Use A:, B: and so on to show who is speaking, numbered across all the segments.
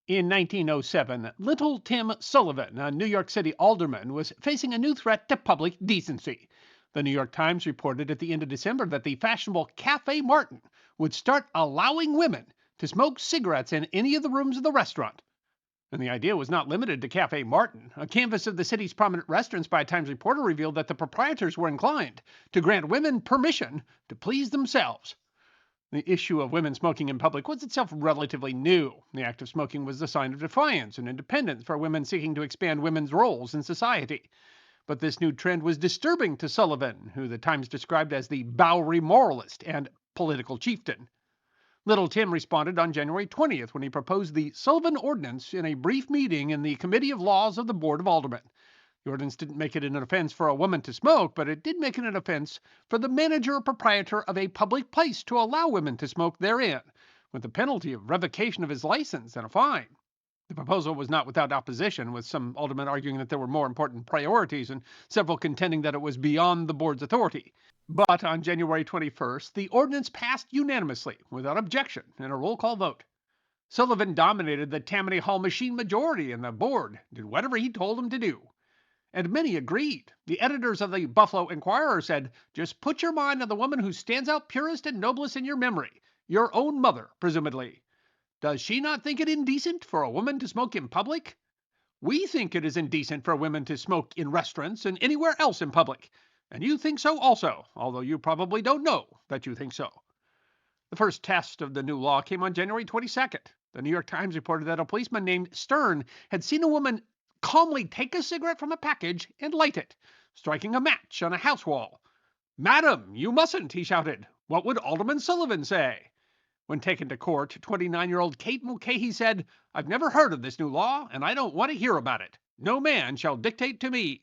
A: In 1907, little Tim Sullivan, a New York City alderman, was facing a new threat to public decency. The New York Times reported at the end of December that the fashionable Cafe Martin would start allowing women to smoke cigarettes in any of the rooms of the restaurant. And the idea was not limited to Cafe Martin. A canvass of the city's prominent restaurants by a Times reporter revealed that the proprietors were inclined to grant women permission to please themselves. The issue of women smoking in public was itself relatively new. The act of smoking was a sign of defiance and independence for women seeking to expand women's roles in society. But this new trend was disturbing to Sullivan, who the Times described as the Bowery moralist and political chieftain. Little Tim responded on January 20th when he proposed the Sullivan Ordinance in a brief meeting in the Committee of Laws of the Board of Aldermen. The ordinance didn't make it an offense for a woman to smoke, but it did make it an offense for the manager or proprietor of a public place to allow women to smoke therein, with the penalty of revocation of his license and a fine. The proposal was not without opposition, with some aldermen arguing that there were more important priorities and several contending that it was beyond the board's authority. But on January 21st, the ordinance passed unanimously, without objection, in a roll call vote. Sullivan dominated the Tammany Hall machine majority, and the board did whatever he told them to do. And many agreed. The editors of the Buffalo Inquirer said, "Just put your mind on the woman who stands out purest and noblest in your memory, your own mother, presumably. Does she not think it indecent for a woman to smoke in public? We think it is indecent for women to smoke in restaurants and anywhere else in public. And you think so also, although you probably don't know that you think so." The first test of the new law came on January 22nd. The New York Times reported that a policeman named Stern had seen a woman calmly take a cigarette from a package and light it, striking a match on a house wall. "Madam, you mustn't," he shouted. "What would Alderman Sullivan say?" When taken to court, 29-year-old Kate Mulcahy said, "I've never heard of this new law, and I don't want to hear about it. No man shall dictate to me."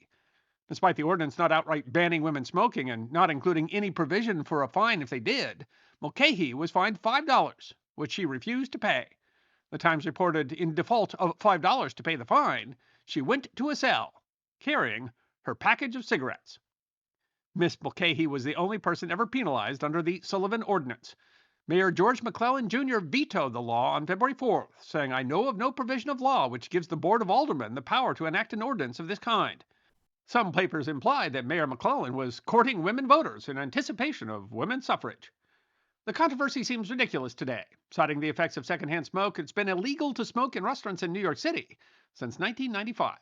A: Despite the ordinance not outright banning women smoking and not including any provision for a fine if they did, Mulcahy was fined $5, which she refused to pay. The Times reported in default of $5 to pay the fine, she went to a cell, carrying her package of cigarettes. Miss Mulcahy was the only person ever penalized under the Sullivan Ordinance. Mayor George McClellan Jr. vetoed the law on February 4th, saying, "I know of no provision of law which gives the Board of Aldermen the power to enact an ordinance of this kind." Some papers implied that Mayor McClellan was courting women voters in anticipation of women's suffrage. The controversy seems ridiculous today. Citing the effects of secondhand smoke, it's been illegal to smoke in restaurants in New York City since 1995.